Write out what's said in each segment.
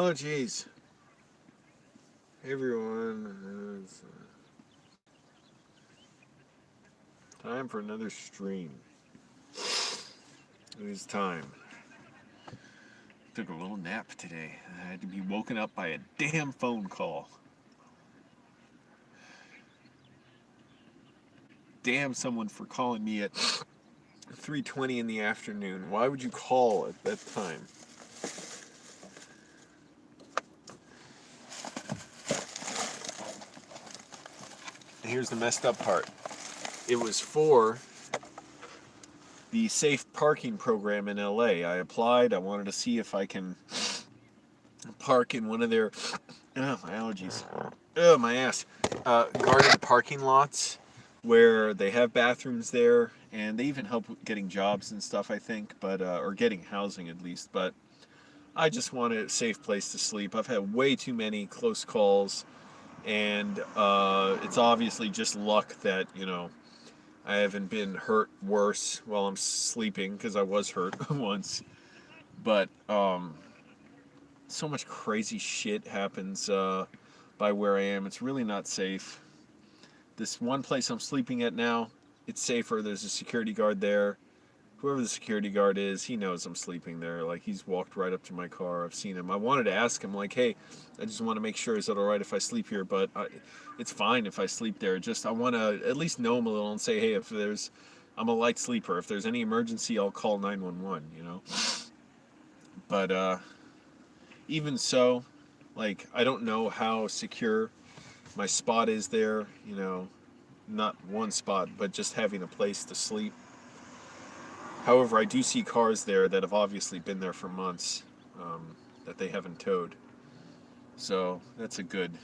Oh, jeez. Hey, everyone. It's time for another stream. It is time. Took a little nap today. I had to be woken up by a damn phone call. Damn someone for calling me at 3:20 in the afternoon. Why would you call at that time? Here's the messed up part. It was for the safe parking program in LA. I applied. I wanted to see if I can park in one of their my allergies. My ass. Garden parking lots where they have bathrooms there, and they even help with getting jobs and stuff, I think, but or getting housing at least. But I just wanted a safe place to sleep. I've had way too many close calls, and it's obviously just luck that, I haven't been hurt worse while I'm sleeping, because I was hurt once. But so much crazy shit happens by where I am. It's really not safe. This one place I'm sleeping at now, it's safer. There's a security guard there. Whoever the security guard is, he knows I'm sleeping there. Like, he's walked right up to my car. I've seen him. I wanted to ask him, like, hey, I just want to make sure, is it all right if I sleep here? But it's fine if I sleep there. Just, I want to at least know him a little and say, hey, I'm a light sleeper. If there's any emergency, I'll call 911, But even so, like, I don't know how secure my spot is there, not one spot, but just having a place to sleep. However, I do see cars there that have obviously been there for months that they haven't towed. So that's a good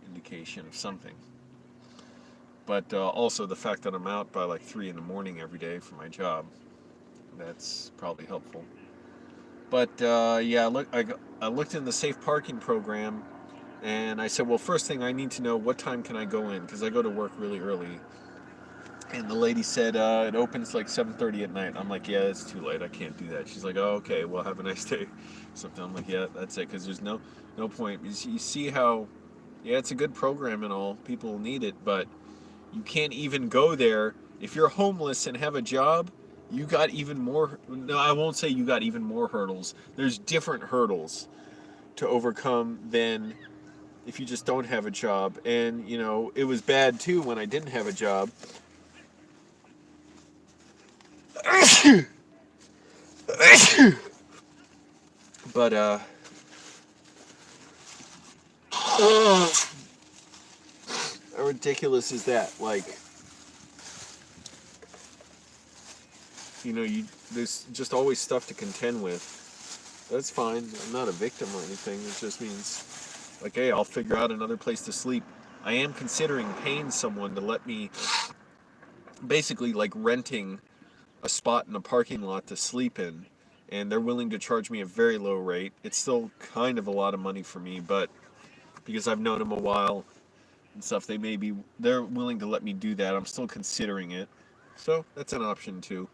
indication of something. But also the fact that I'm out by like 3 in the morning every day for my job, that's probably helpful. But yeah, I looked in the safe parking program, and I said, well, first thing I need to know, what time can I go in? Because I go to work really early. And the lady said it opens like 7:30 at night. I'm like, yeah, it's too late. I can't do that. She's like, oh, okay, well, have a nice day. Something. I'm like, yeah, that's it. Because there's no point. You see how, yeah, it's a good program and all. People need it, but you can't even go there. If you're homeless and have a job, you got even more. No, I won't say you got even more hurdles. There's different hurdles to overcome than if you just don't have a job. And, it was bad too when I didn't have a job. But how ridiculous is that? Like, there's just always stuff to contend with. That's fine. I'm not a victim or anything. It just means, like, hey, I'll figure out another place to sleep. I am considering paying someone to let me, basically like renting a spot in a parking lot to sleep in, and they're willing to charge me a very low rate. It's still kind of a lot of money for me, but because I've known them a while and stuff, they're willing to let me do that. I'm still considering it, so that's an option too.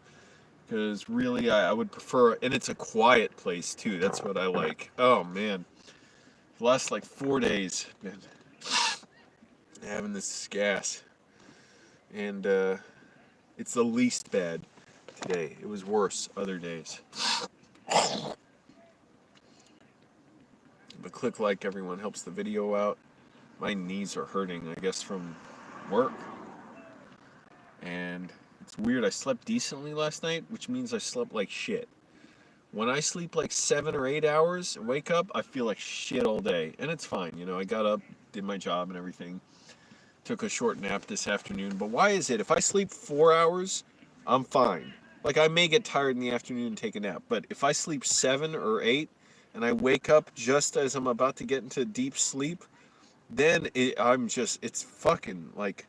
Because really, I would prefer, and it's a quiet place too. That's what I like. Oh man, the last like 4 days been having this gas, and it's the least bad today. It was worse other days. But click like, everyone, helps the video out. My knees are hurting, I guess, from work. And it's weird, I slept decently last night, which means I slept like shit. When I sleep like 7 or 8 hours and wake up, I feel like shit all day. And it's fine, I got up, did my job and everything. Took a short nap this afternoon. But why is it, if I sleep 4 hours, I'm fine. Like, I may get tired in the afternoon and take a nap. But if I sleep 7 or 8, and I wake up just as I'm about to get into deep sleep, then it's fucking, like,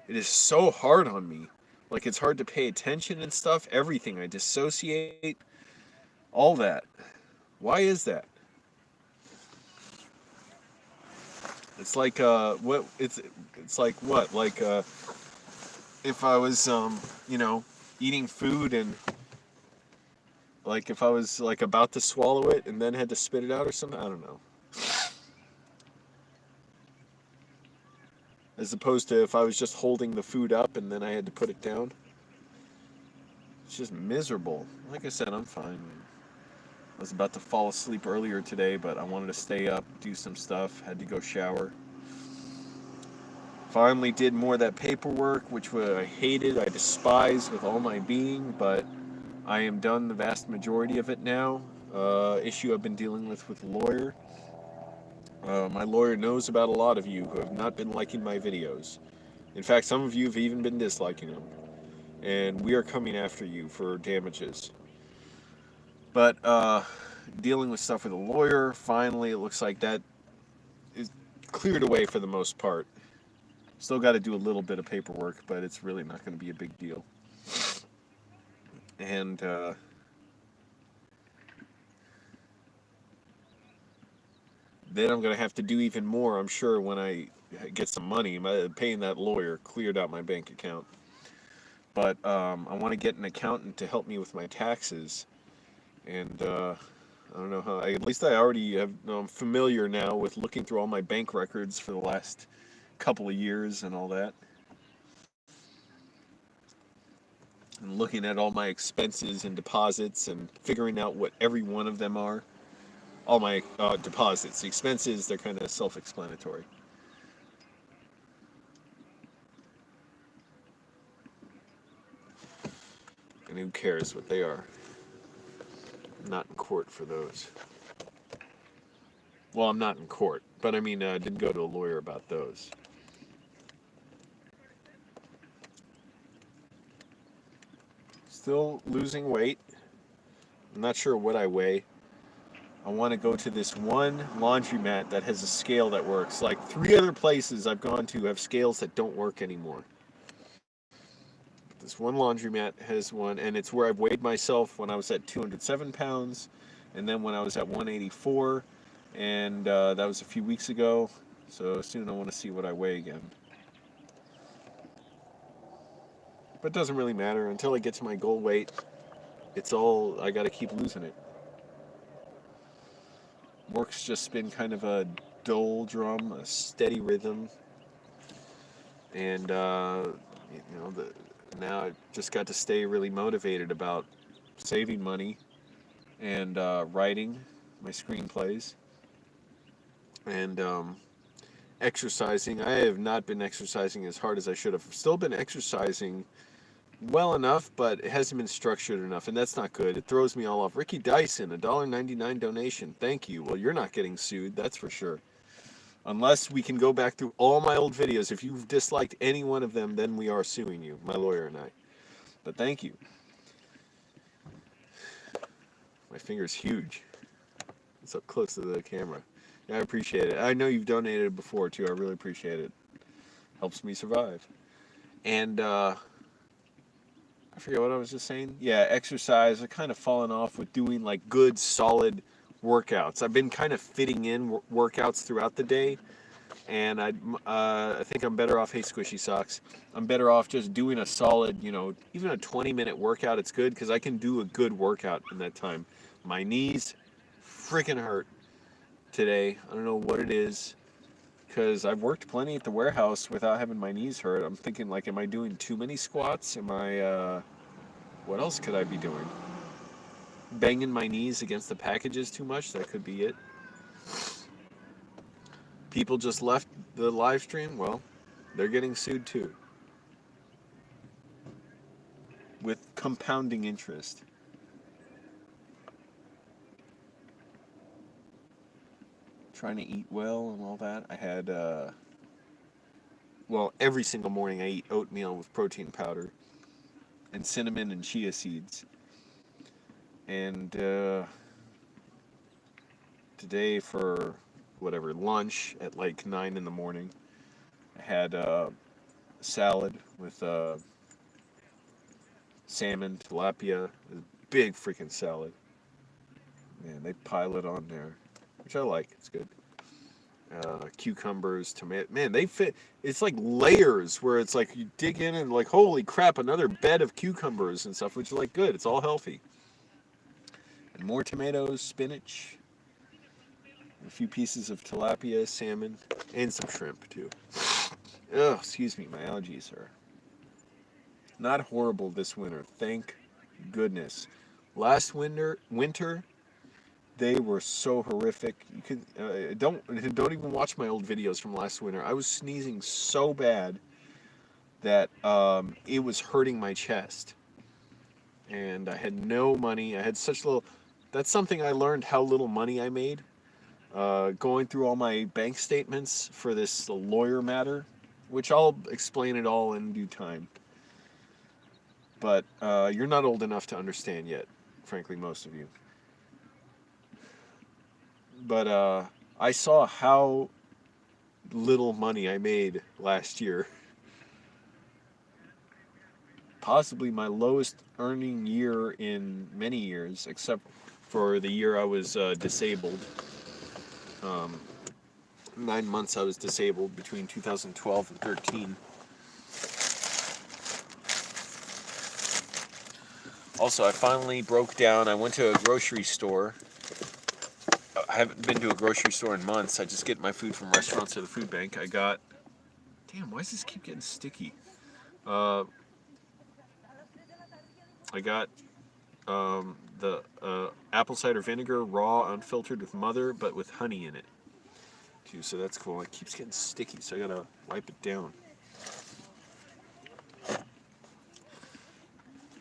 it is so hard on me. Like, it's hard to pay attention and stuff, everything. I dissociate, all that. Why is that? It's like, it's like what? Like, if I was, eating food and, like, if I was, like, about to swallow it and then had to spit it out or something? I don't know. As opposed to if I was just holding the food up and then I had to put it down. It's just miserable. Like I said, I'm fine. I was about to fall asleep earlier today, but I wanted to stay up, do some stuff, had to go shower. Finally did more of that paperwork, which I hated, I despised with all my being, but I am done the vast majority of it now. Issue I've been dealing with the lawyer. My lawyer knows about a lot of you who have not been liking my videos. In fact, some of you have even been disliking them. And we are coming after you for damages. But dealing with stuff with a lawyer, finally it looks like that is cleared away for the most part. Still got to do a little bit of paperwork, but it's really not going to be a big deal. And then I'm going to have to do even more, I'm sure, when I get some money. Paying that lawyer cleared out my bank account. But I want to get an accountant to help me with my taxes. And I don't know how, at least I already have, I'm familiar now with looking through all my bank records for the last couple of years and all that. And looking at all my expenses and deposits and figuring out what every one of them are. All my deposits. The expenses, they're kind of self-explanatory. And who cares what they are? I'm not in court for those. Well, I'm not in court, but I mean, I didn't go to a lawyer about those. Still losing weight. I'm not sure what I weigh. I want to go to this one laundromat that has a scale that works. Like 3 other places I've gone to have scales that don't work anymore. This one laundromat has one, and it's where I've weighed myself when I was at 207 pounds, and then when I was at 184, and that was a few weeks ago. So soon I want to see what I weigh again. But it doesn't really matter. Until I get to my goal weight, it's all, I got to keep losing it. Work's just been kind of a dull drum, a steady rhythm. And, now I just got to stay really motivated about saving money and writing my screenplays. And exercising. I have not been exercising as hard as I should have. Still been exercising well enough, but it hasn't been structured enough, and that's not good. It throws me all off. Ricky Dyson, $1.99 donation. Thank you. Well, you're not getting sued, that's for sure. Unless we can go back through all my old videos. If you've disliked any one of them, then we are suing you, my lawyer and I. But thank you. My finger's huge. It's up close to the camera. Yeah, I appreciate it. I know you've donated before, too. I really appreciate it. Helps me survive. And, I forget what I was just saying. Yeah, exercise. I've kind of fallen off with doing like good, solid workouts. I've been kind of fitting in workouts throughout the day, and I think I'm better off. Hey, Squishy Socks. I'm better off just doing a solid, even a 20-minute workout. It's good because I can do a good workout in that time. My knees freaking hurt today. I don't know what it is. Because I've worked plenty at the warehouse without having my knees hurt. I'm thinking, like, am I doing too many squats? Am I, what else could I be doing? Banging my knees against the packages too much? That could be it. People just left the live stream? Well, they're getting sued too. With compounding interest. Trying to eat well and all that. I had, every single morning I eat oatmeal with protein powder and cinnamon and chia seeds. And today for lunch at like 9 in the morning, I had salad with salmon, tilapia, a big freaking salad. Man, they pile it on there, which I like. It's good. Cucumbers, tomato. Man, they fit. It's like layers where it's like you dig in and like, holy crap, another bed of cucumbers and stuff, which is like good. It's all healthy. And more tomatoes, spinach, and few pieces of tilapia, salmon, and some shrimp too. Oh, excuse me, my allergies are not horrible this winter. Thank goodness. Last winter, they were so horrific. You could don't even watch my old videos from last winter. I was sneezing so bad that it was hurting my chest, and I had no money. I had such little. That's something I learned, how little money I made. Going through all my bank statements for this lawyer matter, which I'll explain it all in due time. But you're not old enough to understand yet, frankly, most of you. But I saw how little money I made last year. Possibly my lowest earning year in many years, except for the year I was disabled. 9 months I was disabled between 2012 and 13. Also, I finally broke down. I went to a grocery store. I haven't been to a grocery store in months. I just get my food from restaurants or the food bank. I got... Damn, why does this keep getting sticky? I got the apple cider vinegar, raw, unfiltered with mother, but with honey in it, too. So that's cool. It keeps getting sticky, so I gotta wipe it down.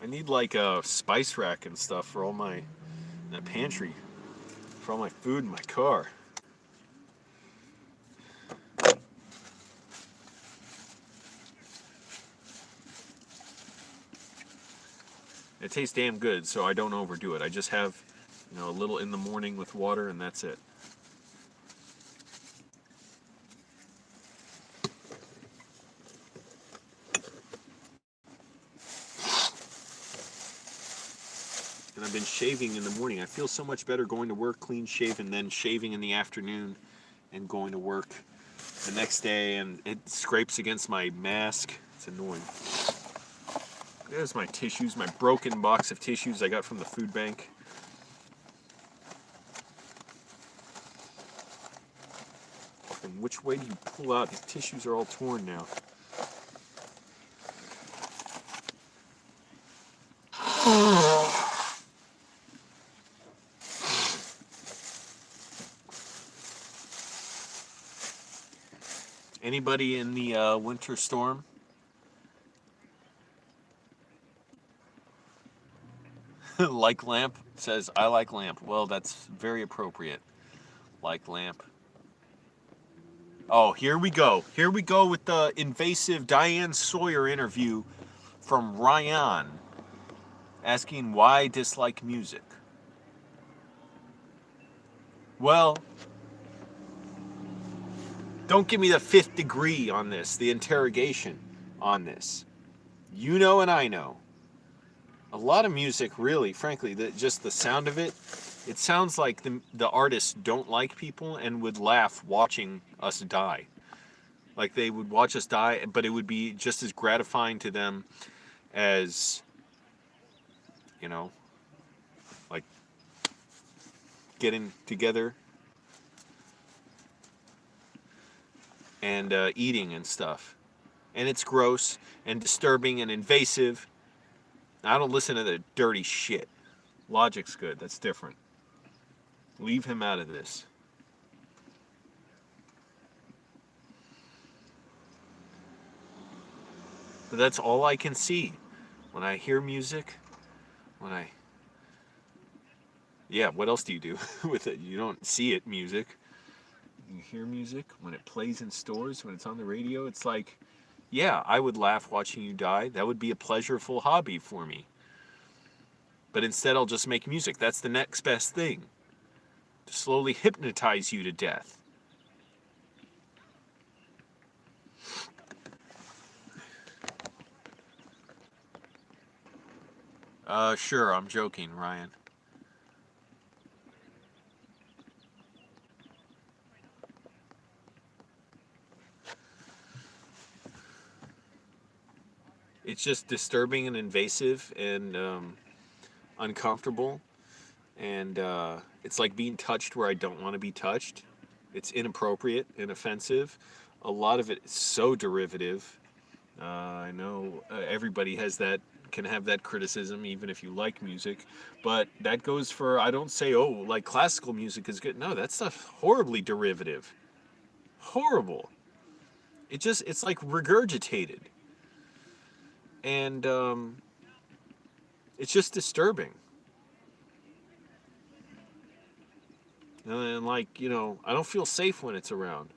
I need like a spice rack and stuff for all my pantry, for all my food in my car. It tastes damn good, so I don't overdo it. I just have, a little in the morning with water, and that's it. And I've been shaving in the morning. I feel so much better going to work clean shaven than shaving in the afternoon and going to work the next day, and it scrapes against my mask. It's annoying. There's my tissues, my broken box of tissues I got from the food bank. And which way do you pull out? These tissues are all torn now. Anybody in the winter storm? Like lamp says, I like lamp. Well, that's very appropriate. Like lamp. Oh, here we go. Here we go with the invasive Diane Sawyer interview from Ryan asking why I dislike music. Well, don't give me the fifth degree on this, the interrogation on this. You know and I know. A lot of music, really, frankly, just the sound of it, it sounds like the artists don't like people and would laugh watching us die. Like they would watch us die, but it would be just as gratifying to them as, like getting together and eating and stuff. And it's gross and disturbing and invasive. I don't listen to the dirty shit. Logic's good. That's different. Leave him out of this. But that's all I can see. When I hear music, yeah, what else do you do with it? You don't see it, music. You hear music when it plays in stores, when it's on the radio. It's like, yeah, I would laugh watching you die. That would be a pleasurable hobby for me. But instead, I'll just make music. That's the next best thing. To slowly hypnotize you to death. Sure, I'm joking, Ryan. It's just disturbing and invasive and uncomfortable. And it's like being touched where I don't want to be touched. It's inappropriate and offensive. A lot of it is so derivative. I know everybody has that, can have that criticism, even if you like music. But that goes for, I don't say, oh, like classical music is good. No, that stuff's horribly derivative. Horrible. It's like regurgitated. And it's just disturbing. And like, I don't feel safe when it's around.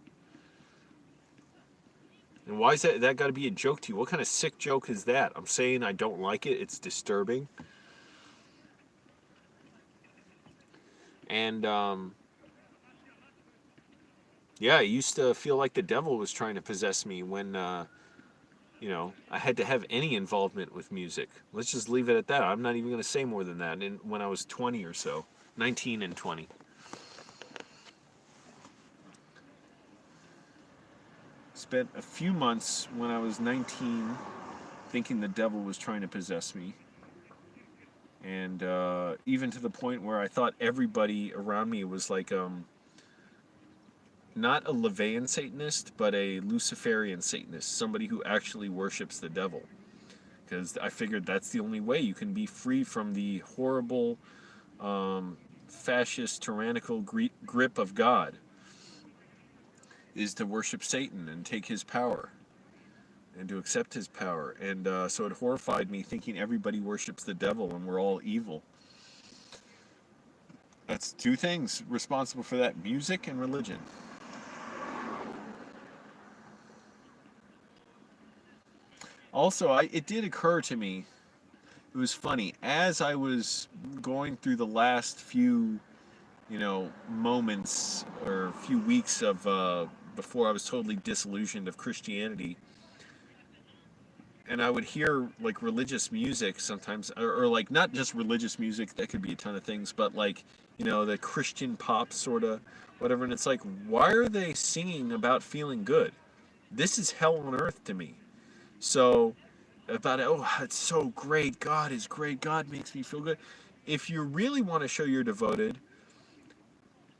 And why is that got to be a joke to you? What kind of sick joke is that? I'm saying I don't like it. It's disturbing. And yeah, I used to feel like the devil was trying to possess me when I had to have any involvement with music. Let's just leave it at that. I'm not even going to say more than that. And when I was 20 or so, 19 and 20. Spent a few months when I was 19 thinking the devil was trying to possess me. And even to the point where I thought everybody around me was like, not a Levian Satanist, but a Luciferian Satanist, somebody who actually worships the devil. Because I figured that's the only way you can be free from the horrible, fascist, tyrannical grip of God, is to worship Satan and take his power and to accept his power. And so it horrified me thinking everybody worships the devil and we're all evil. That's two things responsible for that: music and religion. Also, it did occur to me, it was funny, as I was going through the last few, moments or few weeks of before I was totally disillusioned of Christianity, and I would hear like religious music sometimes, or like not just religious music, that could be a ton of things, but like, the Christian pop sort of whatever, and it's like, why are they singing about feeling good? This is hell on earth to me. So, about, oh, it's so great, God is great, God makes me feel good. If you really want to show you're devoted,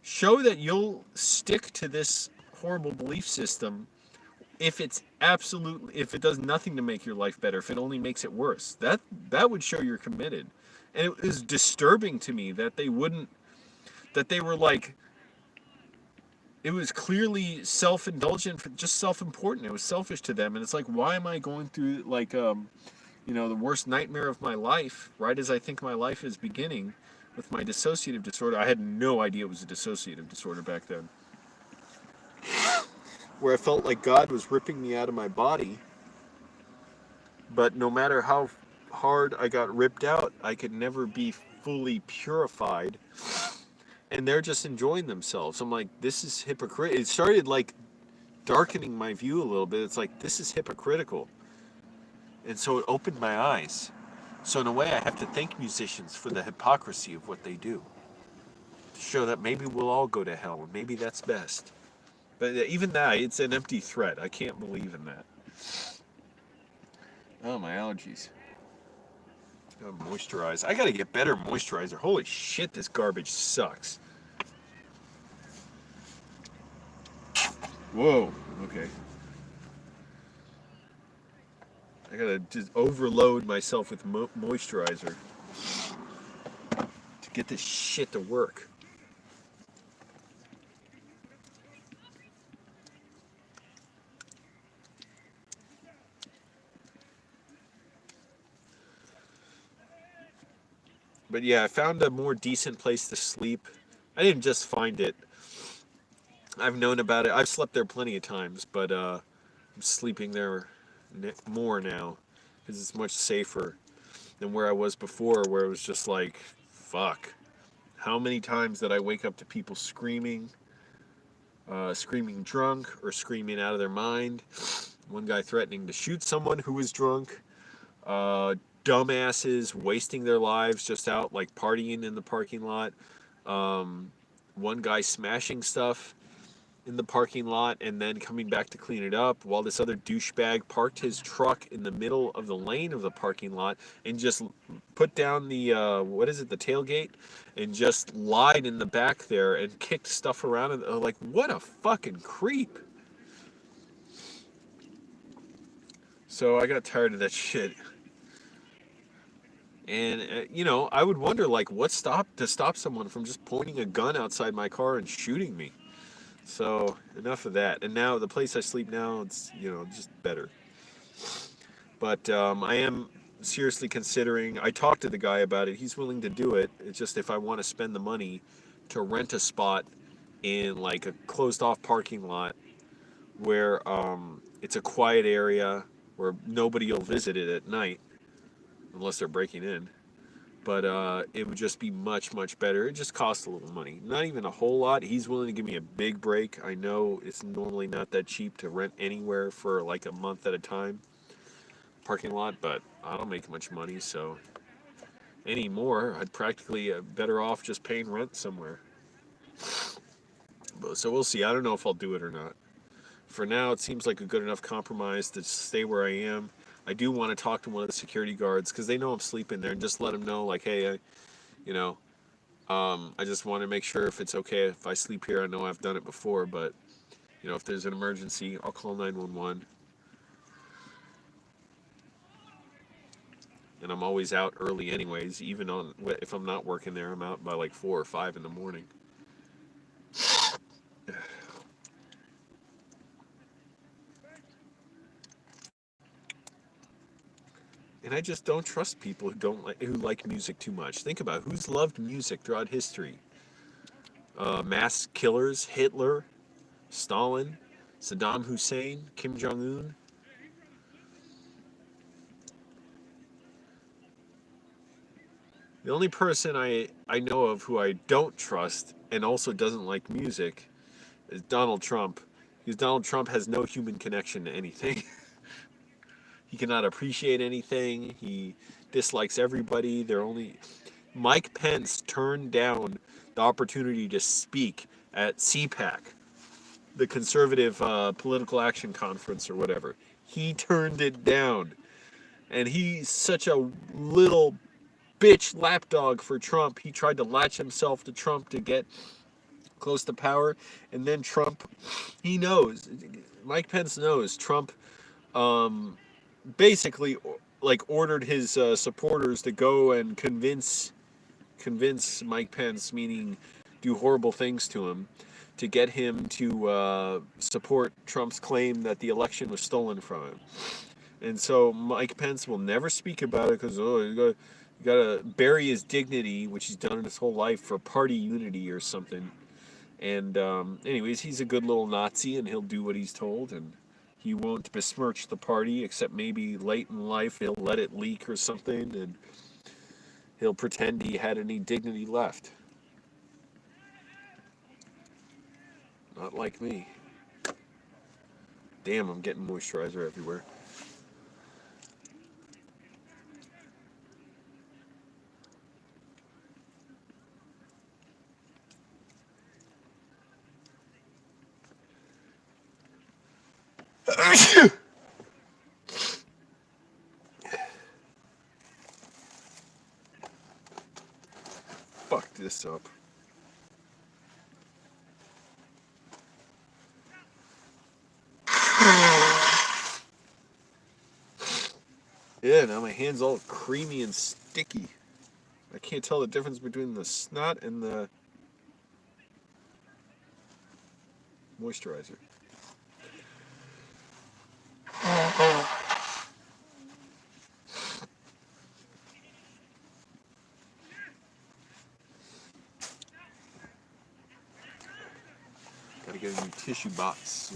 show that you'll stick to this horrible belief system if if it does nothing to make your life better, if it only makes it worse. That would show you're committed. And it was disturbing to me that they were like, it was clearly self-indulgent, just self-important. It was selfish to them. And it's like, why am I going through like the worst nightmare of my life right as I think my life is beginning with my dissociative disorder? I had no idea it was a dissociative disorder back then, where I felt like God was ripping me out of my body, but no matter how hard I got ripped out, I could never be fully purified, and they're just enjoying themselves. I'm like, this is hypocritical. It started like darkening my view a little bit. It's like, this is hypocritical. And so it opened my eyes. So in a way, I have to thank musicians for the hypocrisy of what they do, to show that maybe we'll all go to hell, and maybe that's best. But even that, it's an empty threat. I can't believe in that. Oh, my allergies. Moisturize. I gotta get better moisturizer. Holy shit, this garbage sucks. Whoa. Okay. I gotta just overload myself with moisturizer to get this shit to work. But yeah, I found a more decent place to sleep. I didn't just find it. I've known about it. I've slept there plenty of times, but I'm sleeping there more now because it's much safer than where I was before, where it was just like, fuck. How many times did I wake up to people screaming, screaming drunk or screaming out of their mind? One guy threatening to shoot someone who was drunk. Dumbasses wasting their lives just out like partying in the parking lot. One guy smashing stuff. in the parking lot and then coming back to clean it up, while this other douchebag parked his truck in the middle of the lane of the parking lot and just put down the what is it, the tailgate, and just lied in the back there and kicked stuff around. And like, what a fucking creep. So I got tired of that shit. And I would wonder, like, what stopped to stop someone from just pointing a gun outside my car and shooting me. So enough of that. And now the place I sleep now, it's just better. But I am seriously considering. I talked to the guy about it. He's willing to do it. It's just if I want to spend the money to rent a spot in like a closed off parking lot where it's a quiet area where nobody will visit it at night unless they're breaking in. But it would just be much, much better. It just costs a little money. Not even a whole lot. He's willing to give me a big break. I know it's normally not that cheap to rent anywhere for like a month at a time, parking lot, but I don't make much money, so anymore, I'd practically better off just paying rent somewhere. So we'll see. I don't know if I'll do it or not. For now, it seems like a good enough compromise to stay where I am. I do want to talk to one of the security guards because they know I'm sleeping there and just let them know, like, hey, you know, I just want to make sure if it's okay if I sleep here. I know I've done it before, but, if there's an emergency, I'll call 911. And I'm always out early anyways, even if I'm not working there, I'm out by like 4 or 5 in the morning. And I just don't trust people who like music too much. Think about who's loved music throughout history. Mass killers: Hitler, Stalin, Saddam Hussein, Kim Jong-un. The only person I know of who I don't trust and also doesn't like music is Donald Trump. Because Donald Trump has no human connection to anything. He cannot appreciate anything. He dislikes everybody. Mike Pence turned down the opportunity to speak at CPAC, the Conservative Political Action Conference or whatever. He turned it down. And he's such a little bitch lapdog for Trump. He tried to latch himself to Trump to get close to power. And then Trump, he knows, Mike Pence knows, Trump basically like ordered his supporters to go and convince Mike Pence, meaning do horrible things to him, to get him to support Trump's claim that the election was stolen from him. And so Mike Pence will never speak about it because you got to bury his dignity, which he's done his whole life for party unity or something. And anyways, he's a good little Nazi, and he'll do what he's told, and he won't besmirch the party, except maybe late in life he'll let it leak or something, and he'll pretend he had any dignity left. Not like me. Damn, I'm getting moisturizer everywhere. Fuck this up. Yeah, now my hand's all creamy and sticky. I can't tell the difference between the snot and the moisturizer. Gotta get a new tissue box.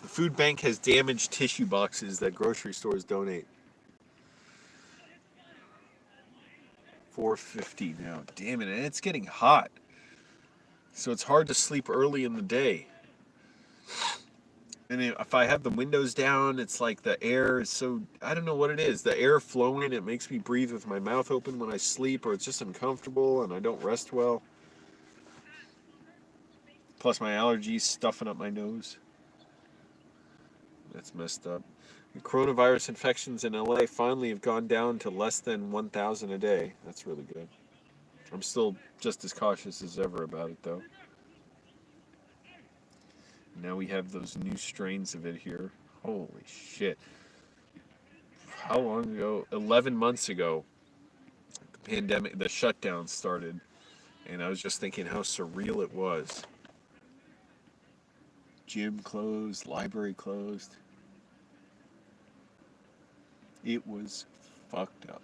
The food bank has damaged tissue boxes that grocery stores donate. $4.50 now. Damn it, and it's getting hot. So it's hard to sleep early in the day. And if I have the windows down, it's like the air is so, I don't know what it is. The air flowing, it makes me breathe with my mouth open when I sleep, or it's just uncomfortable and I don't rest well. Plus my allergies stuffing up my nose. That's messed up. The coronavirus infections in LA finally have gone down to less than 1,000 a day. That's really good. I'm still just as cautious as ever about it, though. Now we have those new strains of it here. Holy shit. How long ago? 11 months ago, the pandemic, the shutdown started. And I was just thinking how surreal it was. Gym closed, library closed. It was fucked up.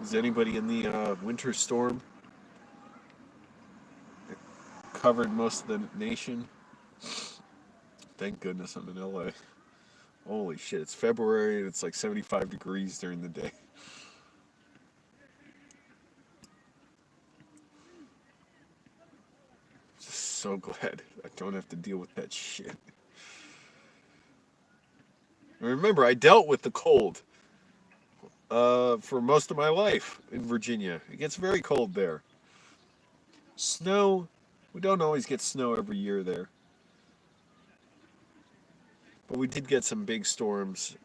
Is anybody in the winter storm? It covered most of the nation. Thank goodness I'm in LA. Holy shit, it's February and it's like 75 degrees during the day. Just so glad I don't have to deal with that shit. And remember, I dealt with the cold for most of my life in Virginia. It gets very cold there. Snow, we don't always get snow every year there. But we did get some big storms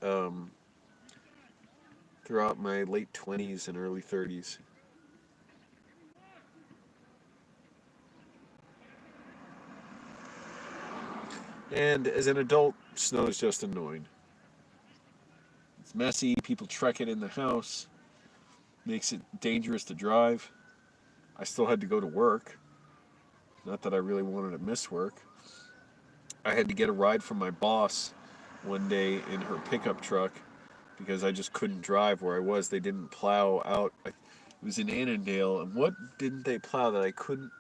throughout my late 20s and early 30s. And as an adult, snow is just annoying. It's messy, people trek it in the house, makes it dangerous to drive. I still had to go to work. Not that I really wanted to miss work. I had to get a ride from my boss one day in her pickup truck because I just couldn't drive where I was. They didn't plow out. It was in Annandale, and what didn't they plow that I couldn't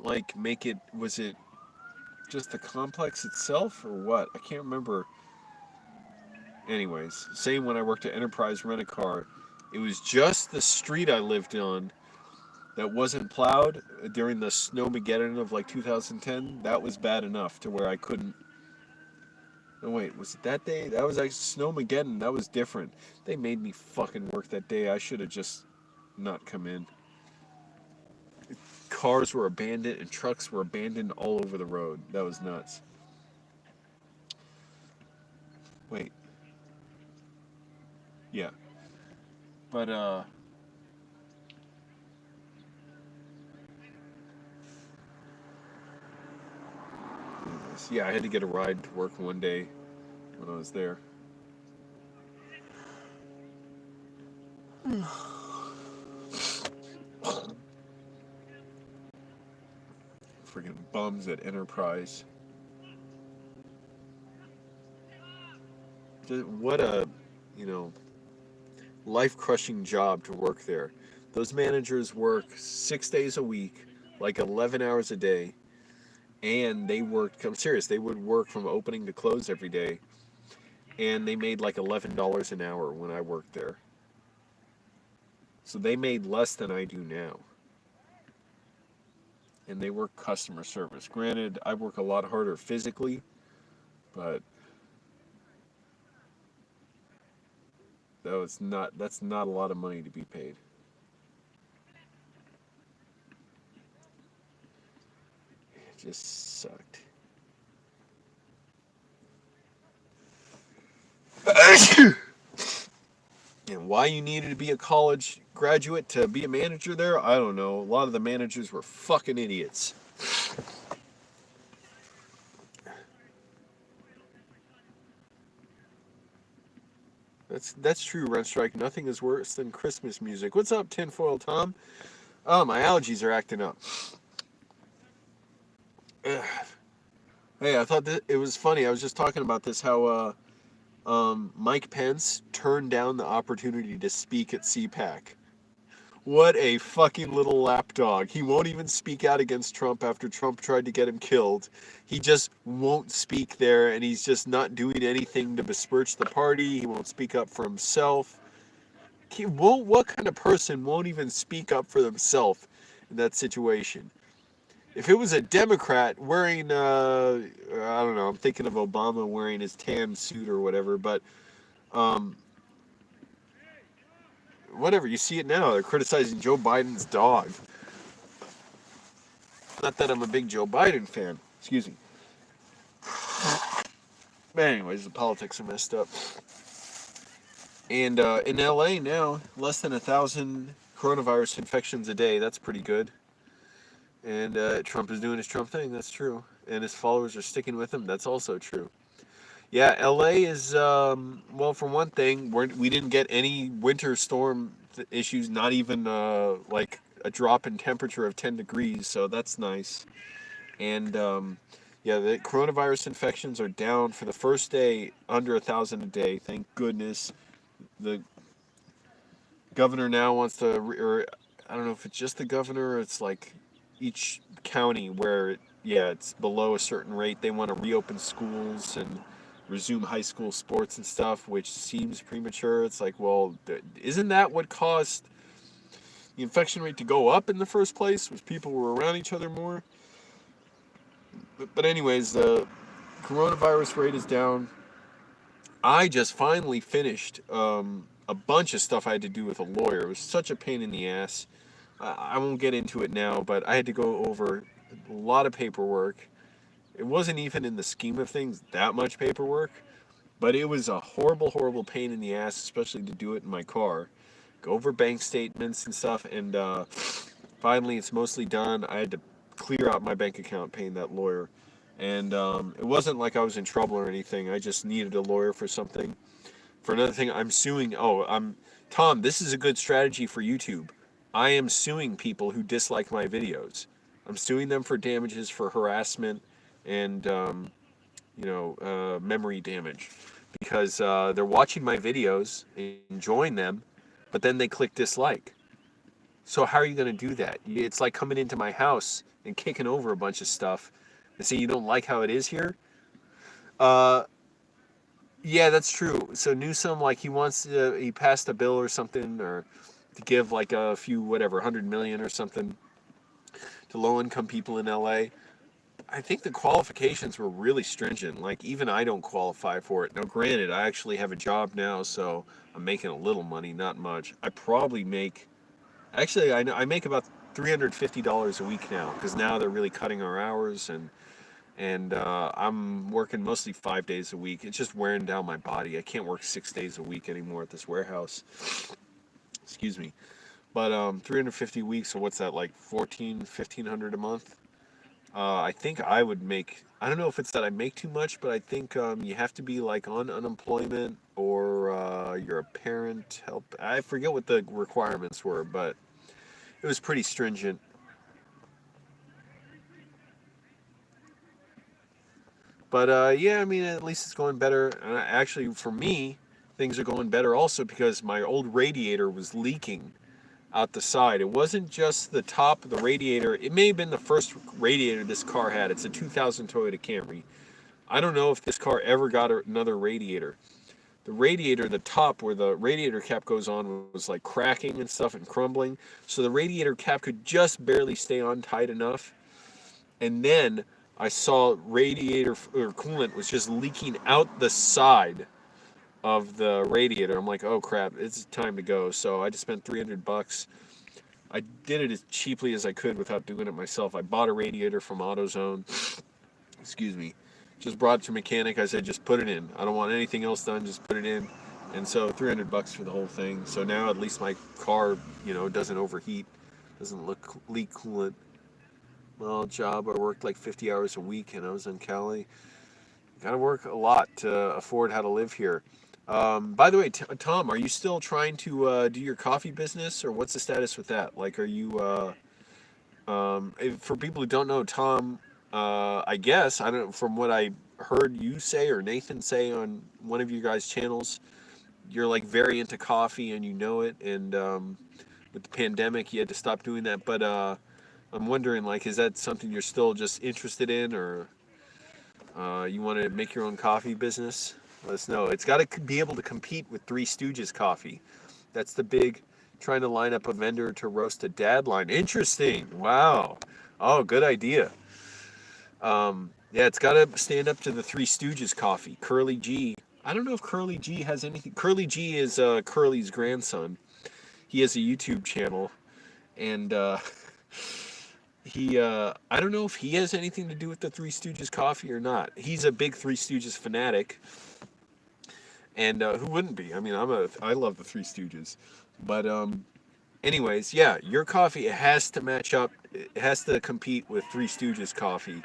like make it? Was it just the complex itself or what? I can't remember. Anyways, same when I worked at Enterprise Rent-A-Car. It was just the street I lived on that wasn't plowed during the Snowmageddon of like 2010. That was bad enough to where I couldn't. No, wait, was it that day? That was like Snowmageddon. That was different. They made me fucking work that day. I should have just not come in. Cars were abandoned and trucks were abandoned all over the road. That was nuts. Wait. Yeah. But, anyways, yeah, I had to get a ride to work one day when I was there. Freaking bums at Enterprise. What a, life-crushing job to work there. Those managers work 6 days a week, like 11 hours a day, and they worked, I'm serious, they would work from opening to close every day, and they made like $11 an hour when I worked there. So they made less than I do now. And they work customer service. Granted, I work a lot harder physically, but that's not a lot of money to be paid. It just sucked. And why you needed to be a college graduate to be a manager there, I don't know. A lot of the managers were fucking idiots. That's true, Rent Strike. Nothing is worse than Christmas music. What's up, Tinfoil Tom? Oh, my allergies are acting up. Ugh. Hey, I thought that it was funny. I was just talking about this, how Mike Pence turned down the opportunity to speak at CPAC. What a fucking little lapdog. He won't even speak out against Trump after Trump tried to get him killed. He just won't speak there, and he's just not doing anything to besmirch the party. He won't speak up for himself. What kind of person won't even speak up for themselves in that situation? if it was a Democrat wearing, I don't know, I'm thinking of Obama wearing his tan suit or whatever, but um, whatever, you see it now. They're criticizing Joe Biden's dog. Not that I'm a big Joe Biden fan. Excuse me. But anyways, the politics are messed up. And in LA now, less than 1,000 coronavirus infections a day. That's pretty good. And Trump is doing his Trump thing. That's true. And his followers are sticking with him. That's also true. Yeah, LA is, well, for one thing, we didn't get any winter storm issues, not even like a drop in temperature of 10 degrees. So that's nice. And yeah, the coronavirus infections are down for the first day under 1,000 a day. Thank goodness. The governor now wants to, or I don't know if it's just the governor, or it's like each county where, yeah, it's below a certain rate. They want to reopen schools and resume high school sports and stuff, which seems premature. It's like, well, isn't that what caused the infection rate to go up in the first place? Was people were around each other more? But anyways, the coronavirus rate is down. I just finally finished a bunch of stuff I had to do with a lawyer. It was such a pain in the ass. I won't get into it now, but I had to go over a lot of paperwork. It wasn't even in the scheme of things that much paperwork, but it was a horrible, horrible pain in the ass, especially to do it in my car. Go over bank statements and stuff, and finally it's mostly done. I had to clear out my bank account paying that lawyer. And it wasn't like I was in trouble or anything. I just needed a lawyer for something. For another thing, I'm suing. Tom, this is a good strategy for YouTube. I am suing people who dislike my videos. I'm suing them for damages for harassment and, memory damage. Because they're watching my videos, enjoying them, but then they click dislike. So how are you going to do that? It's like coming into my house and kicking over a bunch of stuff and saying you don't like how it is here. Yeah, that's true. So Newsom, like he passed a bill or something, or to give like a few, whatever, 100 million or something to low-income people in LA. I think the qualifications were really stringent. Like even I don't qualify for it. Now, granted, I actually have a job now, so I'm making a little money, not much. I probably make, actually, I make about $350 a week now because now they're really cutting our hours and I'm working mostly 5 days a week. It's just wearing down my body. I can't work 6 days a week anymore at this warehouse. Excuse me. But 350 weeks, so what's that, like 1,500 a month? I think I would make, I don't know if it's that I make too much, but I think you have to be like on unemployment or you're a parent, help. I forget what the requirements were, but it was pretty stringent. But yeah, I mean, at least it's going better. And actually, for me, things are going better also because my old radiator was leaking out the side. It wasn't just the top of the radiator. It may have been the first radiator this car had. It's a 2000 Toyota Camry. I don't know if this car ever got another radiator. The radiator, the top where the radiator cap goes on, was like cracking and stuff and crumbling. So the radiator cap could just barely stay on tight enough. And then I saw radiator or coolant was just leaking out the side of the radiator. I'm like, oh crap, it's time to go. So I just spent $300. I did it as cheaply as I could without doing it myself. I bought a radiator from AutoZone. Excuse me. Just brought it to a mechanic. I said, just put it in. I don't want anything else done. Just put it in. And so $300 for the whole thing. So now at least my car, doesn't overheat, doesn't leak coolant. My old job, I worked like 50 hours a week, and I was in Cali. Got to work a lot to afford how to live here. By the way, Tom, are you still trying to do your coffee business, or what's the status with that? Like, are you, for people who don't know, Tom, I guess, I don't, from what I heard you say or Nathan say on one of you guys' channels, you're like very into coffee and you know it, and with the pandemic, you had to stop doing that, but I'm wondering, like, is that something you're still just interested in, or you want to make your own coffee business? Let us know. It's got to be able to compete with Three Stooges coffee. That's the big, trying to line up a vendor to roast a dad line. Interesting. Wow. Oh, good idea. Yeah, it's got to stand up to the Three Stooges coffee. Curly G. I don't know if Curly G has anything. Curly G is Curly's grandson. He has a YouTube channel, and I don't know if he has anything to do with the Three Stooges coffee or not. He's a big Three Stooges fanatic, and who wouldn't be? I mean, I love the Three Stooges, but anyways, yeah, your coffee has to match up. It has to compete with Three Stooges coffee,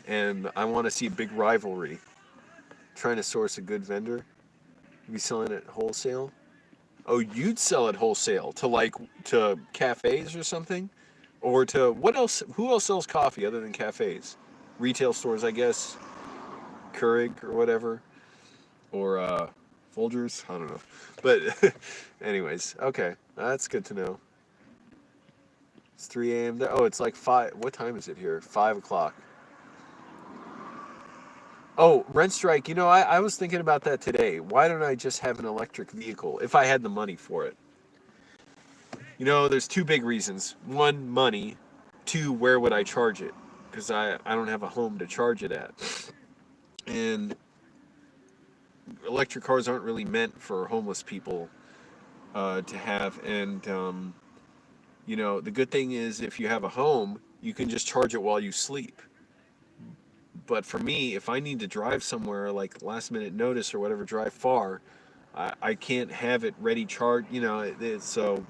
and I want to see a big rivalry. Trying to source a good vendor. Be selling it wholesale. Oh, you'd sell it wholesale to to cafes or something, or to what else? Who else sells coffee other than cafes? Retail stores, I guess. Keurig or whatever, or Folgers. I don't know, but anyways, okay, that's good to know. It's 3 a.m. there. Oh, it's like 5. What time is it here? 5 o'clock. Oh, rent strike. You know, I was thinking about that today. Why don't I just have an electric vehicle if I had the money for it? You know, there's two big reasons. One, money. Two, where would I charge it? Because I don't have a home to charge it at. And electric cars aren't really meant for homeless people to have. And, you know, the good thing is if you have a home, you can just charge it while you sleep. But for me, if I need to drive somewhere like last minute notice or whatever, drive far, I can't have it ready charged. You know, so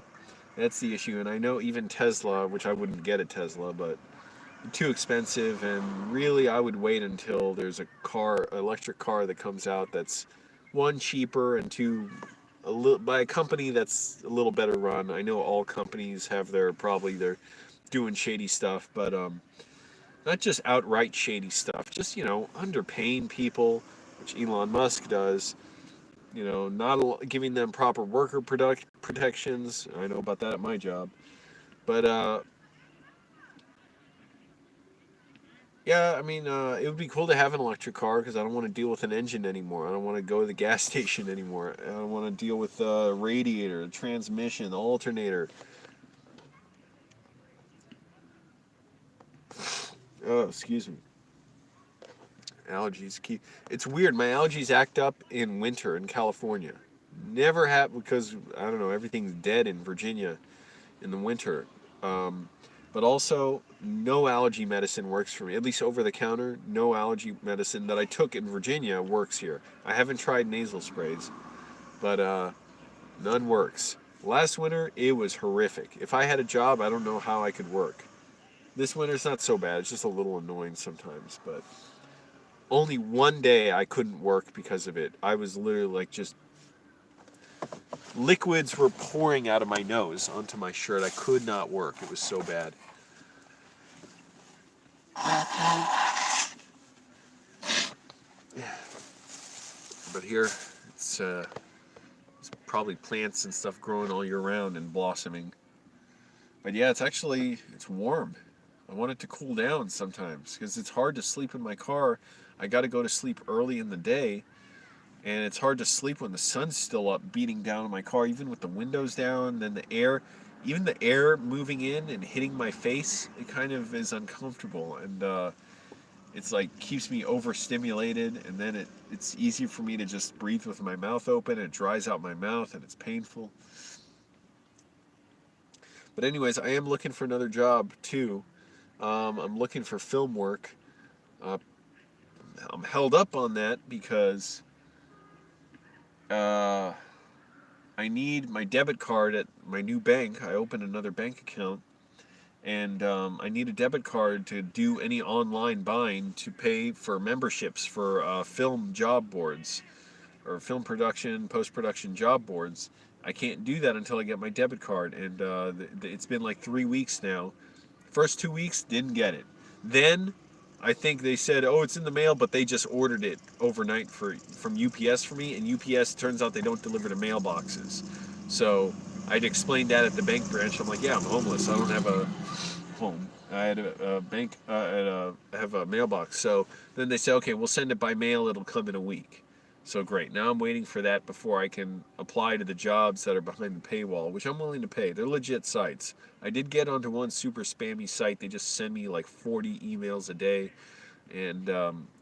that's the issue. And I know even Tesla, which I wouldn't get a Tesla, but too expensive. And really, I would wait until there's a electric car that comes out that's one cheaper and two by a company that's a little better run. I know all companies have they're doing shady stuff, but not just outright shady stuff, just, you know, underpaying people, which Elon Musk does, you know, not giving them proper worker protections. I know about that at my job. But, yeah, I mean, it would be cool to have an electric car because I don't want to deal with an engine anymore. I don't want to go to the gas station anymore. I don't want to deal with the radiator, the transmission, the alternator. Oh, excuse me. Allergies keep. It's weird. My allergies act up in winter in California. Never have because I don't know. Everything's dead in Virginia in the winter. Um, but also, no allergy medicine works for me. At least over the counter, no allergy medicine that I took in Virginia works here. I haven't tried nasal sprays, but none works. Last winter, it was horrific. If I had a job, I don't know how I could work. This winter's not so bad. It's just a little annoying sometimes, but only one day I couldn't work because of it. I was literally like just liquids were pouring out of my nose onto my shirt. I could not work. It was so bad. But here, it's probably plants and stuff growing all year round and blossoming. But yeah, it's warm. I want it to cool down sometimes because it's hard to sleep in my car. I got to go to sleep early in the day, and it's hard to sleep when the sun's still up beating down on my car, even with the windows down. Then even the air moving in and hitting my face, it kind of is uncomfortable, and it's like keeps me overstimulated, and then it's easy for me to just breathe with my mouth open. It dries out my mouth, and it's painful. But anyways, I am looking for another job too. I'm looking for film work. Uh, I'm held up on that because uh, I need my debit card at my new bank. I opened another bank account, and I need a debit card to do any online buying to pay for memberships for film job boards or film production, post-production job boards. I can't do that until I get my debit card, and it's been like 3 weeks now. First 2 weeks, didn't get it. Then I think they said, "Oh, it's in the mail," but they just ordered it overnight from UPS for me, and UPS turns out they don't deliver to mailboxes. So I'd explained that at the bank branch. I'm like, "Yeah, I'm homeless. I don't have a home. I had a bank. I have a mailbox." So then they say, "Okay, we'll send it by mail. It'll come in a week." So great. Now I'm waiting for that before I can apply to the jobs that are behind the paywall, which I'm willing to pay. They're legit sites. I did get onto one super spammy site. They just send me like 40 emails a day and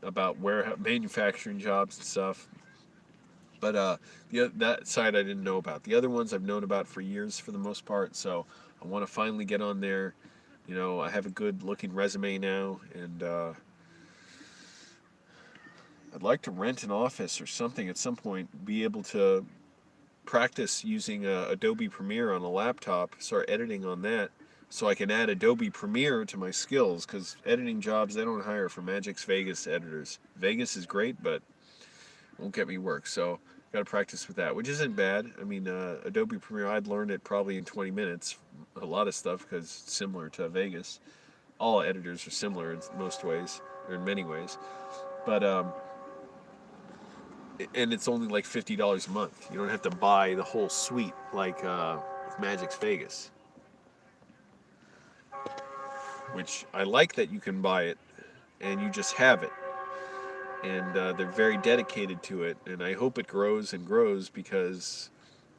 about manufacturing jobs and stuff. But that site I didn't know about. The other ones I've known about for years for the most part. So I want to finally get on there. You know, I have a good looking resume now, and I'd like to rent an office or something at some point, be able to practice using Adobe Premiere on a laptop, start editing on that, so I can add Adobe Premiere to my skills, because editing jobs, they don't hire for Magix Vegas editors. Vegas is great, but won't get me work, so got to practice with that, which isn't bad. I mean, Adobe Premiere, I'd learn it probably in 20 minutes, a lot of stuff, because it's similar to Vegas. All editors are similar in most ways, or in many ways, but and it's only like $50 a month. You don't have to buy the whole suite like with Magix Vegas, which I like that you can buy it and you just have it. And they're very dedicated to it, and I hope it grows and grows, because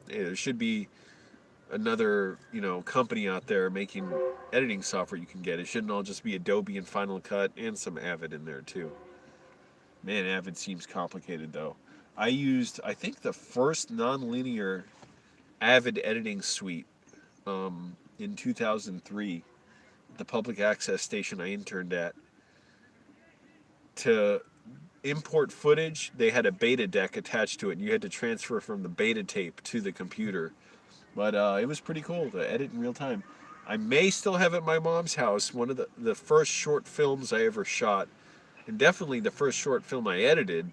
there should be another company out there making editing software you can get. It shouldn't all just be Adobe and Final Cut and some Avid in there too. Man, Avid seems complicated though. I think the first non-linear Avid editing suite in 2003, the public access station I interned at. To import footage, they had a beta deck attached to it, and you had to transfer from the beta tape to the computer. But it was pretty cool to edit in real time. I may still have at my mom's house one of the first short films I ever shot, and definitely the first short film I edited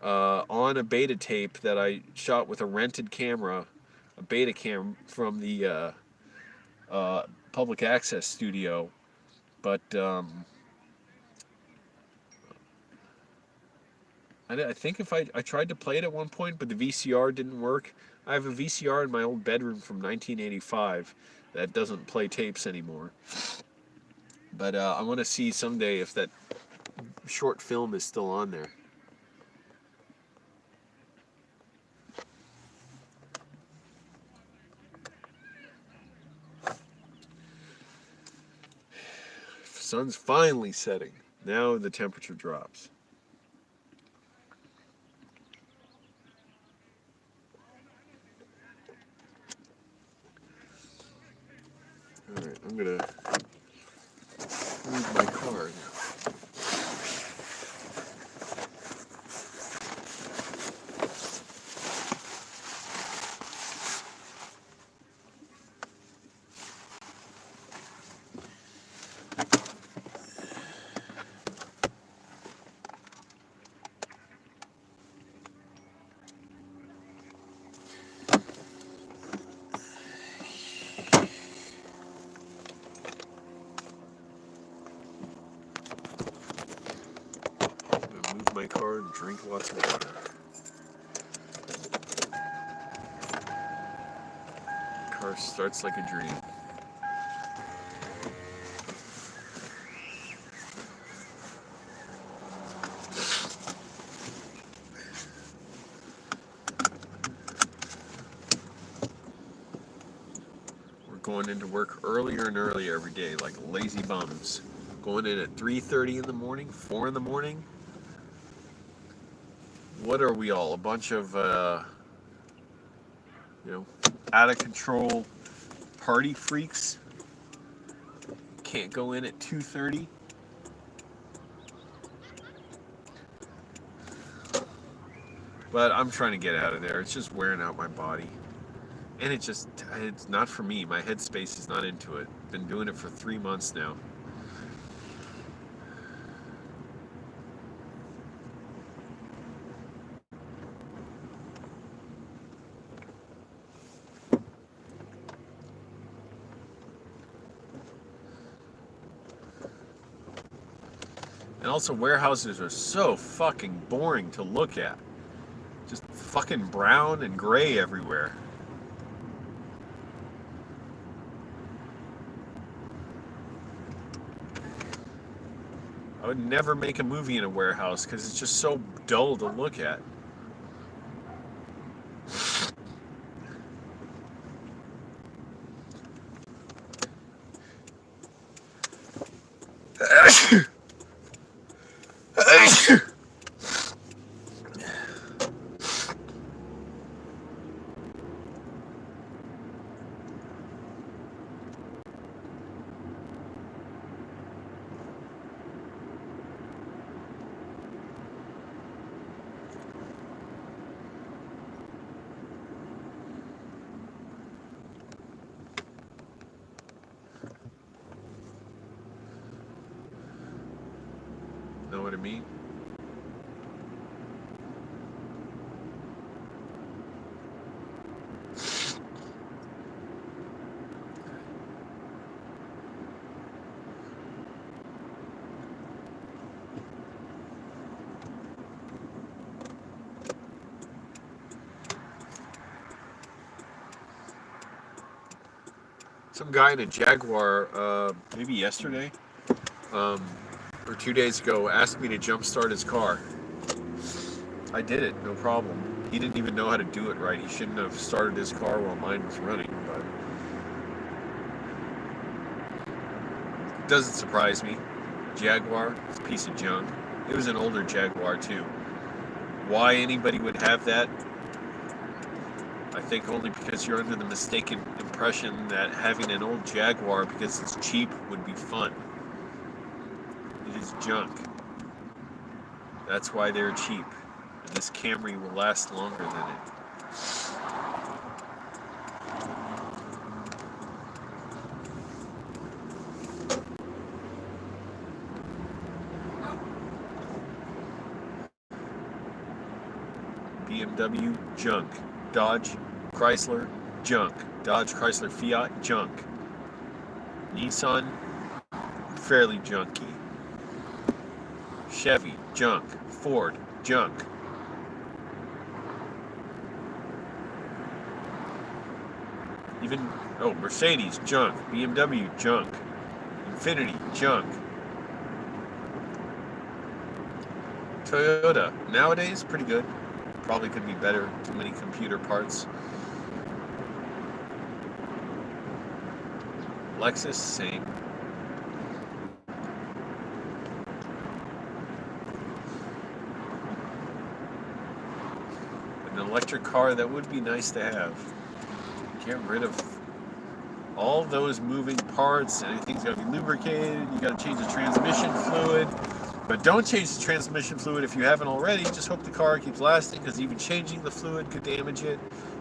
on a beta tape that I shot with a rented camera, a beta cam from the public access studio. But I think if I tried to play it at one point, but the VCR didn't work. I have a VCR in my old bedroom from 1985 that doesn't play tapes anymore. But I want to see someday if that short film is still on there. Sun's finally setting. Now the temperature drops. Alright, I'm gonna move my car now. Move my car and drink lots of water. Car starts like a dream. We're going into work earlier and earlier every day, like lazy bums. Going in at 3:30 in the morning, 4 in the morning. What are we all? A bunch of, out of control party freaks? Can't go in at 2:30? But I'm trying to get out of there. It's just wearing out my body. And it's not for me. My headspace is not into it. Been doing it for 3 months now. And also, warehouses are so fucking boring to look at. Just fucking brown and gray everywhere. I would never make a movie in a warehouse because it's just so dull to look at. Know what I mean? Some guy in a Jaguar, maybe yesterday, or 2 days ago, asked me to jumpstart his car. I did it, no problem. He didn't even know how to do it right. He shouldn't have started his car while mine was running, but it doesn't surprise me. Jaguar, it's a piece of junk. It was an older Jaguar too. Why anybody would have that? I think only because you're under the mistaken impression that having an old Jaguar because it's cheap would be fun. It is junk. That's why they're cheap. And this Camry will last longer than it. BMW, junk. Dodge, Chrysler, junk. Dodge, Chrysler, Fiat, junk. Nissan, fairly junky. Chevy, junk. Ford, junk. Even, Mercedes, junk. BMW, junk. Infiniti, junk. Toyota, nowadays, pretty good. Probably could be better. Too many computer parts. Lexus, same. An electric car, that would be nice to have. Get rid of all those moving parts. Everything's got to be lubricated. You got to change the transmission fluid. But don't change the transmission fluid if you haven't already. Just hope the car keeps lasting, because even changing the fluid could damage it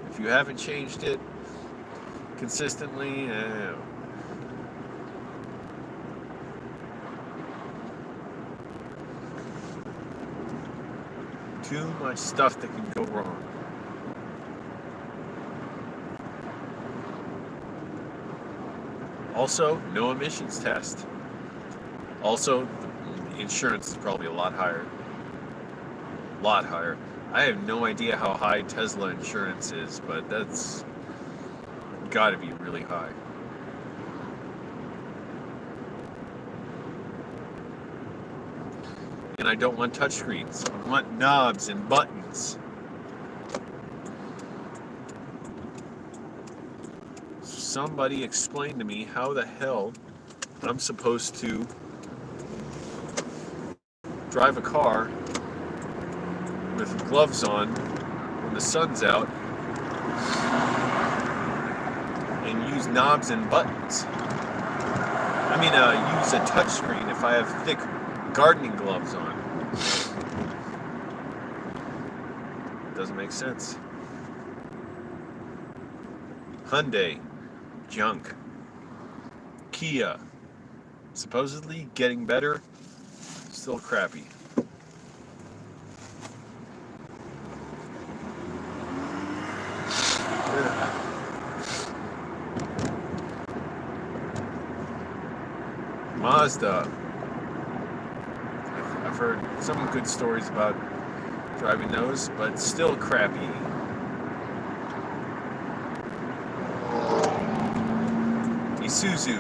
if you haven't changed it consistently. Too much stuff that can go wrong. Also, no emissions test. Also, the insurance is probably a lot higher. A lot higher. I have no idea how high Tesla insurance is, but that's got to be really high. And I don't want touchscreens. I want knobs and buttons. Somebody explain to me how the hell I'm supposed to drive a car with gloves on when the sun's out and use knobs and buttons. Use a touchscreen if I have thick gardening gloves on. Doesn't make sense. Hyundai, junk. Kia, supposedly getting better, still crappy. Mazda. I've heard some good stories about driving those, but still crappy. Isuzu,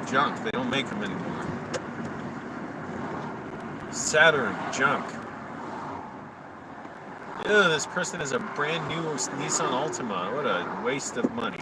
junk. They don't make them anymore. Saturn, junk. Ew, this person has a brand new Nissan Altima. What a waste of money.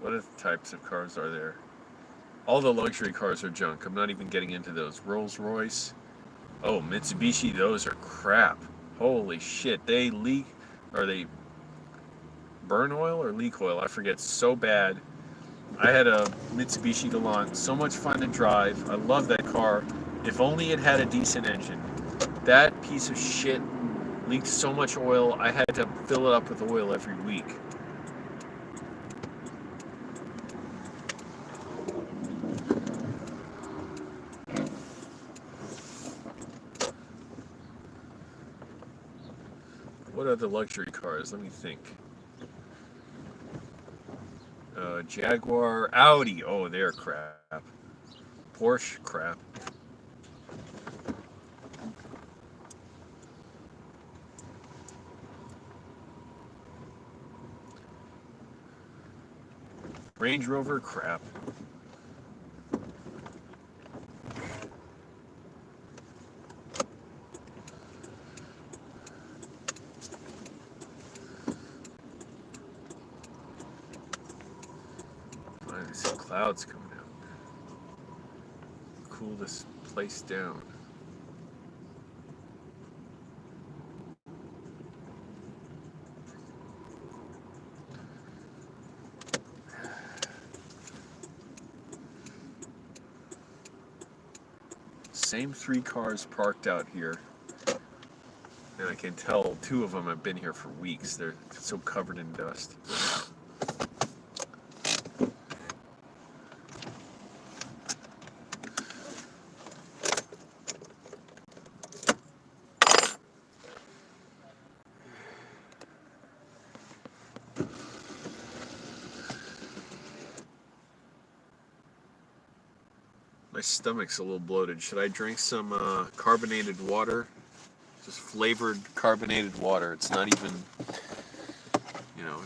What other types of cars are there? All the luxury cars are junk. I'm not even getting into those. Rolls Royce. Oh, Mitsubishi, those are crap. Holy shit. They leak, or they burn oil or leak oil. I forget so bad. I had a Mitsubishi Galant. So much fun to drive. I love that car. If only it had a decent engine. That piece of shit leaked so much oil, I had to fill it up with oil every week. What are the luxury cars? Let me think. Jaguar, Audi. Oh, they're crap. Porsche, crap. Range Rover, crap. I see clouds coming out. Cool this place down. Same 3 cars parked out here. And I can tell 2 of them have been here for weeks. They're so covered in dust. My stomach's a little bloated. Should I drink some carbonated water? Just flavored carbonated water. It's not even,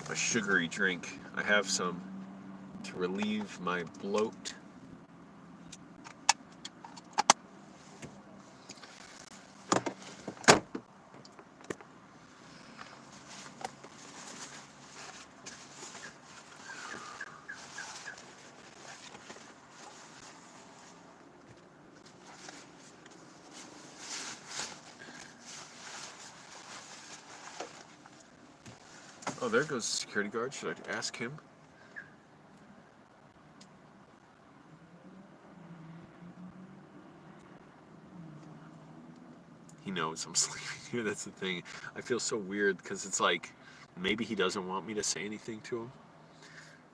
a sugary drink. I have some to relieve my bloat. Oh, there goes the security guard. Should I ask him? He knows I'm sleeping here. That's the thing. I feel so weird because it's like maybe he doesn't want me to say anything to him.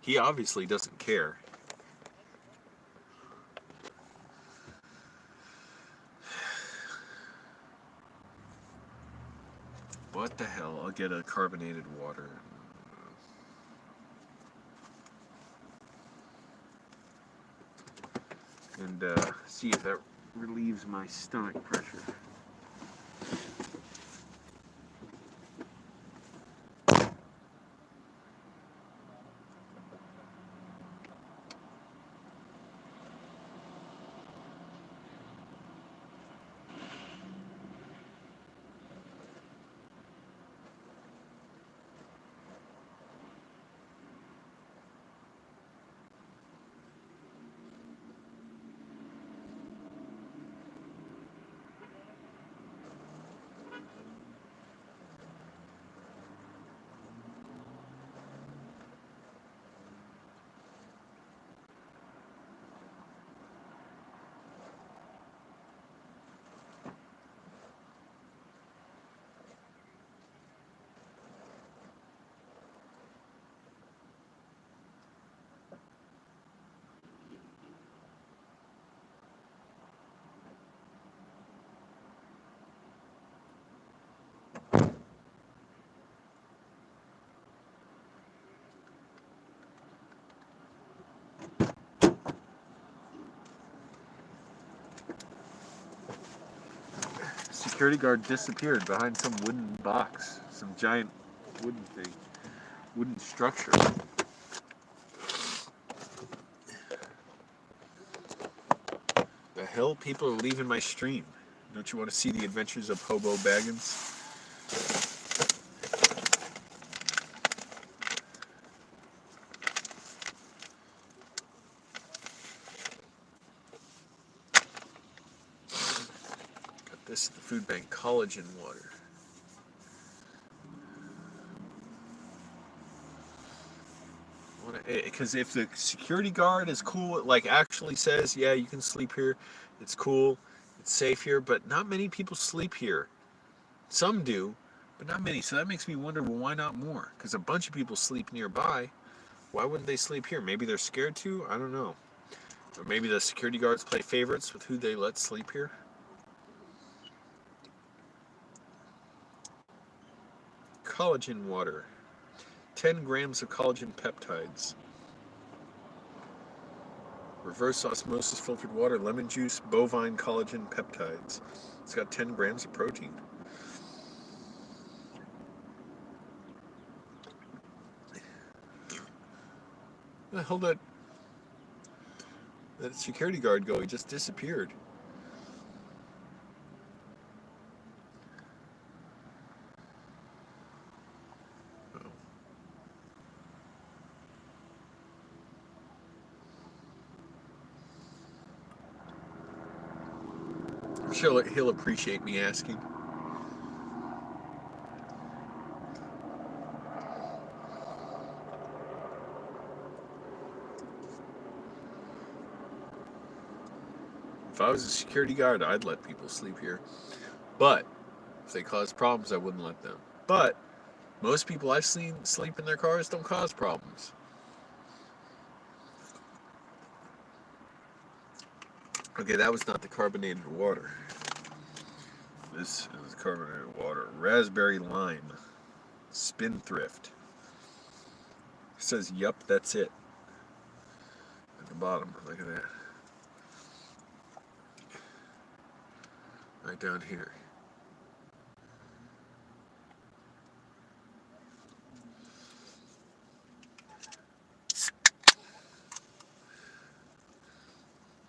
He obviously doesn't care. What the hell? I'll get a carbonated water. And see if that relieves my stomach pressure. Security guard disappeared behind some wooden box, some giant wooden thing, wooden structure. The hell? People are leaving my stream. Don't you want to see the adventures of Hobo Baggins? This is the food bank collagen water. Because if the security guard is cool, like actually says, yeah, you can sleep here, it's cool, it's safe here, but not many people sleep here. Some do, but not many. So that makes me wonder, well, why not more? Because a bunch of people sleep nearby. Why wouldn't they sleep here? Maybe they're scared to? I don't know. Or maybe the security guards play favorites with who they let sleep here. Collagen water. 10 grams of collagen peptides. Reverse osmosis filtered water, lemon juice, bovine collagen peptides. It's got 10 grams of protein. Where the hell did that security guard go? He just disappeared. I'm sure he'll appreciate me asking. If I was a security guard, I'd let people sleep here. But if they cause problems, I wouldn't let them. But most people I've seen sleep in their cars don't cause problems. Okay, that was not the carbonated water. This is carbonated water. Raspberry lime. Spindrift. It says, yup, that's it. At the bottom, look at that. Right down here.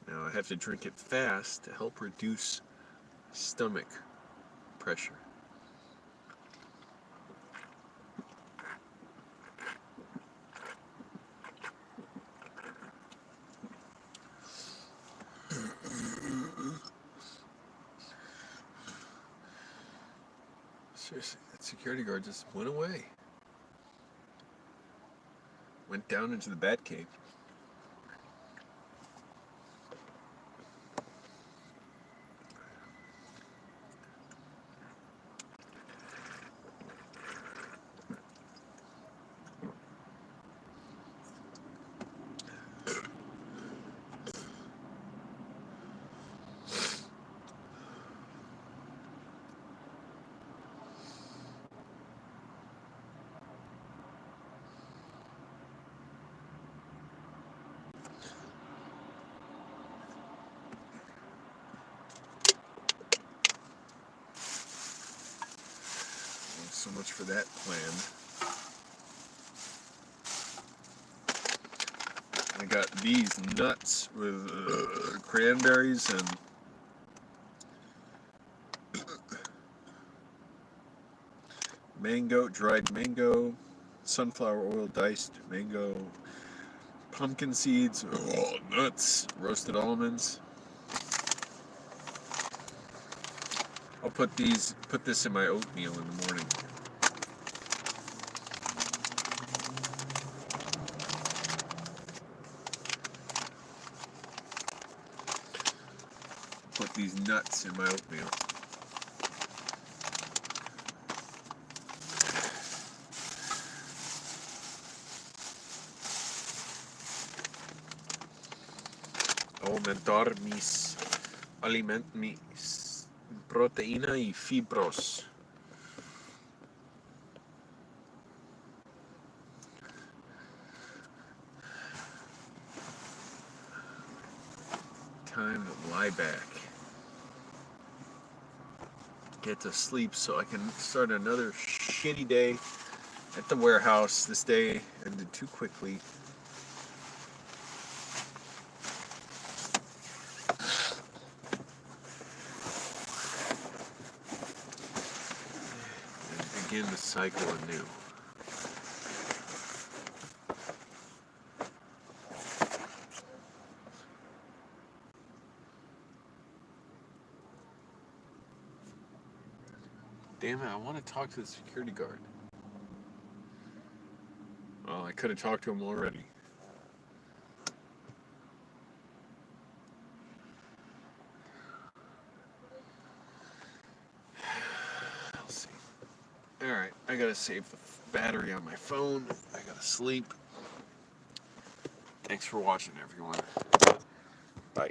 Now I have to drink it fast to help reduce stomach pressure. Seriously, that security guard just went away. Went down into the bat cave. So much for that plan. I got these nuts with cranberries and mango, dried mango, sunflower oil, diced mango, pumpkin seeds, nuts, roasted almonds. I'll put this in my oatmeal in the morning. Put these nuts in my oatmeal. Aumentar mis proteína y fibros. Time to lie back. Get to sleep so I can start another shitty day at the warehouse. This day ended too quickly. And begin the cycle anew. Damn it, I want to talk to the security guard. Well, I could have talked to him already. I'll see. Alright, I gotta save the battery on my phone. I gotta sleep. Thanks for watching, everyone. Bye.